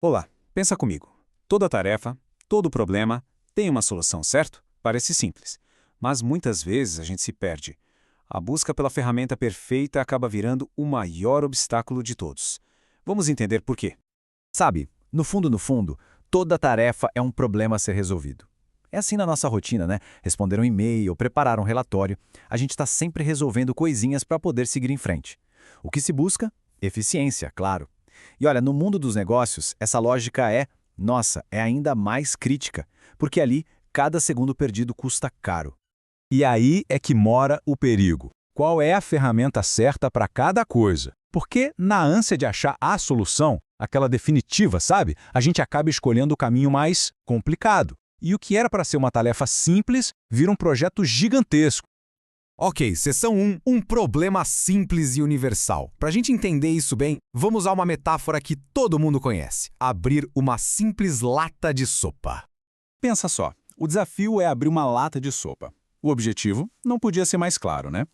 Olá, pensa comigo. Toda tarefa, todo problema tem uma solução, certo? Parece simples, mas muitas vezes a gente se perde. A busca pela ferramenta perfeita acaba virando o maior obstáculo de todos. Vamos entender por quê. Sabe, no fundo, toda tarefa é um problema a ser resolvido. É assim na nossa rotina, né? Responder um e-mail, preparar um relatório. A gente está sempre resolvendo coisinhas para poder seguir em frente. O que se busca? Eficiência, claro. E olha, no mundo dos negócios, essa lógica é ainda mais crítica, porque ali cada segundo perdido custa caro. E aí é que mora o perigo. Qual é a ferramenta certa para cada coisa? Porque, na ânsia de achar a solução, aquela definitiva, sabe? A gente acaba escolhendo o caminho mais complicado. E o que era para ser uma tarefa simples, vira um projeto gigantesco. Ok, seção 1, um problema simples e universal. Para a gente entender isso bem, vamos usar uma metáfora que todo mundo conhece: abrir uma simples lata de sopa. Pensa só, o desafio é abrir uma lata de sopa. O objetivo não podia ser mais claro, né?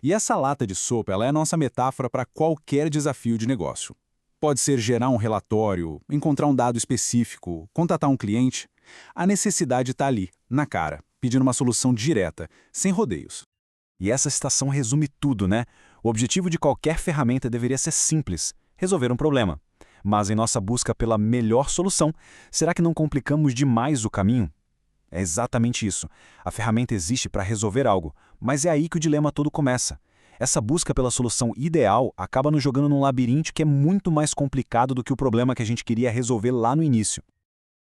E essa lata de sopa, ela é a nossa metáfora para qualquer desafio de negócio. Pode ser gerar um relatório, encontrar um dado específico, contatar um cliente. A necessidade está ali, na cara, pedindo uma solução direta, sem rodeios. E essa citação resume tudo, né? O objetivo de qualquer ferramenta deveria ser simples, resolver um problema. Mas em nossa busca pela melhor solução, será que não complicamos demais o caminho? É exatamente isso. A ferramenta existe para resolver algo, mas é aí que o dilema todo começa. Essa busca pela solução ideal acaba nos jogando num labirinto que é muito mais complicado do que o problema que a gente queria resolver lá no início.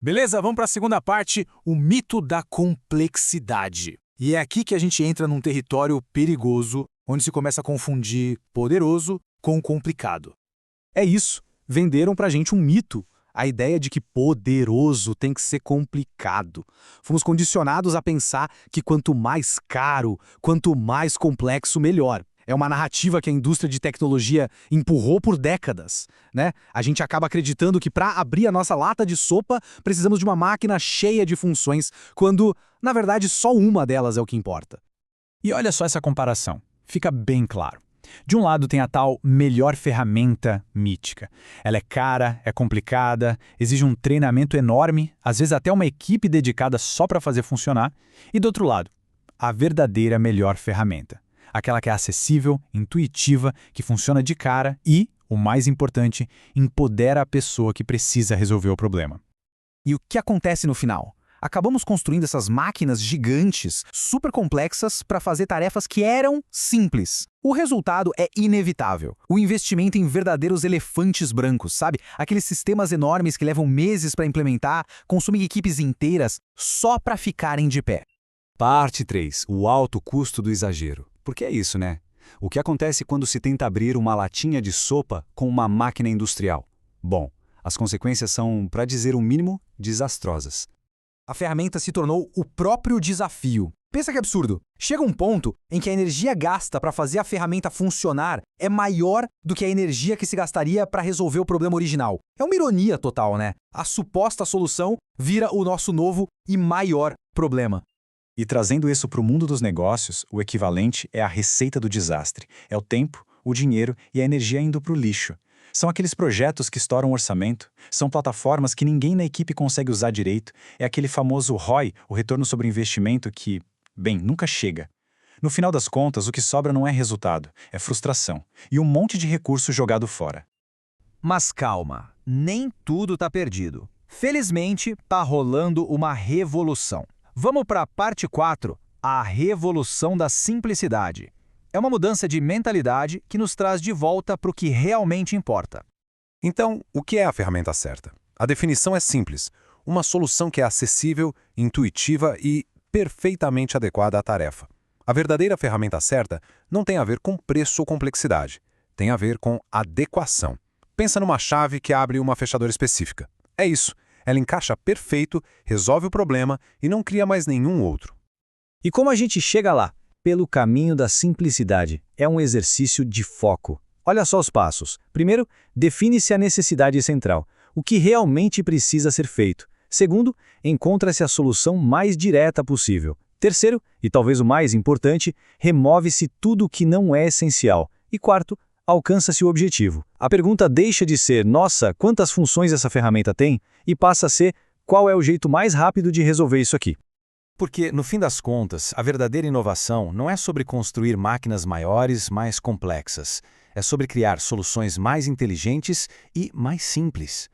Beleza, vamos para a segunda parte, o mito da complexidade. E é aqui que a gente entra num território perigoso, onde se começa a confundir poderoso com complicado. É isso. Venderam pra gente um mito. A ideia de que poderoso tem que ser complicado. Fomos condicionados a pensar que quanto mais caro, quanto mais complexo, melhor. É uma narrativa que a indústria de tecnologia empurrou por décadas, né? A gente acaba acreditando que para abrir a nossa lata de sopa precisamos de uma máquina cheia de funções, quando, na verdade, só uma delas é o que importa. E olha só essa comparação. Fica bem claro. De um lado tem a tal melhor ferramenta mítica. Ela é cara, é complicada, exige um treinamento enorme, às vezes até uma equipe dedicada só para fazer funcionar. E do outro lado, a verdadeira melhor ferramenta. Aquela que é acessível, intuitiva, que funciona de cara e, o mais importante, empodera a pessoa que precisa resolver o problema. E o que acontece no final? Acabamos construindo essas máquinas gigantes, super complexas, para fazer tarefas que eram simples. O resultado é inevitável. O investimento em verdadeiros elefantes brancos, sabe? Aqueles sistemas enormes que levam meses para implementar, consumem equipes inteiras só para ficarem de pé. Parte 3. O alto custo do exagero. Porque é isso, né? O que acontece quando se tenta abrir uma latinha de sopa com uma máquina industrial? Bom, as consequências são, para dizer o mínimo, desastrosas. A ferramenta se tornou o próprio desafio. Pensa que absurdo. Chega um ponto em que a energia gasta para fazer a ferramenta funcionar é maior do que a energia que se gastaria para resolver o problema original. É uma ironia total, né? A suposta solução vira o nosso novo e maior problema. E trazendo isso para o mundo dos negócios, o equivalente é a receita do desastre. É o tempo, o dinheiro e a energia indo para o lixo. São aqueles projetos que estouram o orçamento, são plataformas que ninguém na equipe consegue usar direito, é aquele famoso ROI, o retorno sobre investimento que, bem, nunca chega. No final das contas, o que sobra não é resultado, é frustração e um monte de recurso jogado fora. Mas calma, nem tudo está perdido. Felizmente, está rolando uma revolução. Vamos para a parte 4, a revolução da simplicidade. É uma mudança de mentalidade que nos traz de volta para o que realmente importa. Então, o que é a ferramenta certa? A definição é simples: uma solução que é acessível, intuitiva e perfeitamente adequada à tarefa. A verdadeira ferramenta certa não tem a ver com preço ou complexidade, tem a ver com adequação. Pensa numa chave que abre uma fechadura específica. É isso. Ela encaixa perfeito, resolve o problema e não cria mais nenhum outro. E como a gente chega lá? Pelo caminho da simplicidade. É um exercício de foco. Olha só os passos. Primeiro, define-se a necessidade central, o que realmente precisa ser feito. Segundo, encontra-se a solução mais direta possível. Terceiro, e talvez o mais importante, remove-se tudo o que não é essencial. E quarto, alcança-se o objetivo. A pergunta deixa de ser, nossa, quantas funções essa ferramenta tem? E passa a ser, qual é o jeito mais rápido de resolver isso aqui? Porque, no fim das contas, a verdadeira inovação não é sobre construir máquinas maiores, mais complexas. É sobre criar soluções mais inteligentes e mais simples.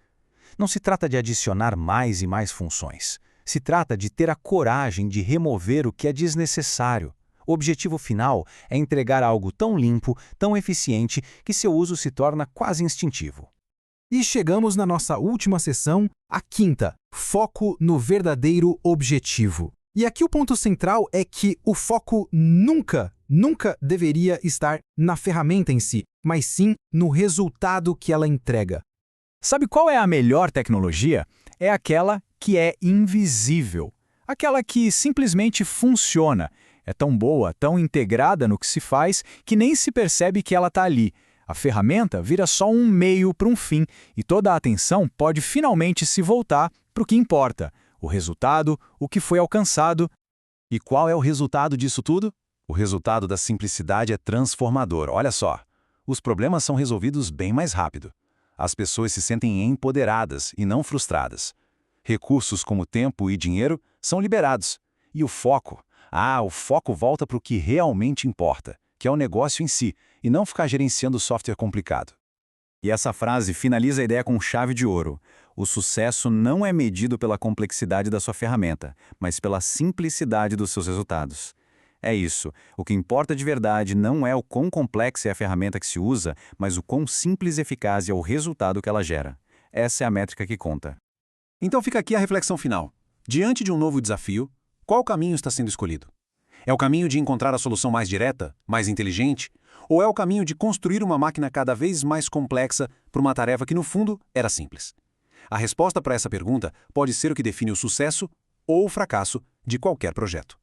Não se trata de adicionar mais e mais funções. Se trata de ter a coragem de remover o que é desnecessário. O objetivo final é entregar algo tão limpo, tão eficiente, que seu uso se torna quase instintivo. E chegamos na nossa última sessão, a quinta, foco no verdadeiro objetivo. E aqui o ponto central é que o foco nunca deveria estar na ferramenta em si, mas sim no resultado que ela entrega. Sabe qual é a melhor tecnologia? É aquela que é invisível. Aquela que simplesmente funciona. É tão boa, tão integrada no que se faz, que nem se percebe que ela está ali. A ferramenta vira só um meio para um fim, e toda a atenção pode finalmente se voltar para o que importa. O resultado, o que foi alcançado. E qual é o resultado disso tudo? O resultado da simplicidade é transformador. Olha só, os problemas são resolvidos bem mais rápido. As pessoas se sentem empoderadas e não frustradas. Recursos como tempo e dinheiro são liberados. E o foco? O foco volta para o que realmente importa, que é o negócio em si, e não ficar gerenciando software complicado. E essa frase finaliza a ideia com chave de ouro. O sucesso não é medido pela complexidade da sua ferramenta, mas pela simplicidade dos seus resultados. É isso. O que importa de verdade não é o quão complexa é a ferramenta que se usa, mas o quão simples e eficaz é o resultado que ela gera. Essa é a métrica que conta. Então fica aqui a reflexão final. Diante de um novo desafio, qual caminho está sendo escolhido? É o caminho de encontrar a solução mais direta, mais inteligente? Ou é o caminho de construir uma máquina cada vez mais complexa para uma tarefa que, no fundo, era simples? A resposta para essa pergunta pode ser o que define o sucesso ou o fracasso de qualquer projeto.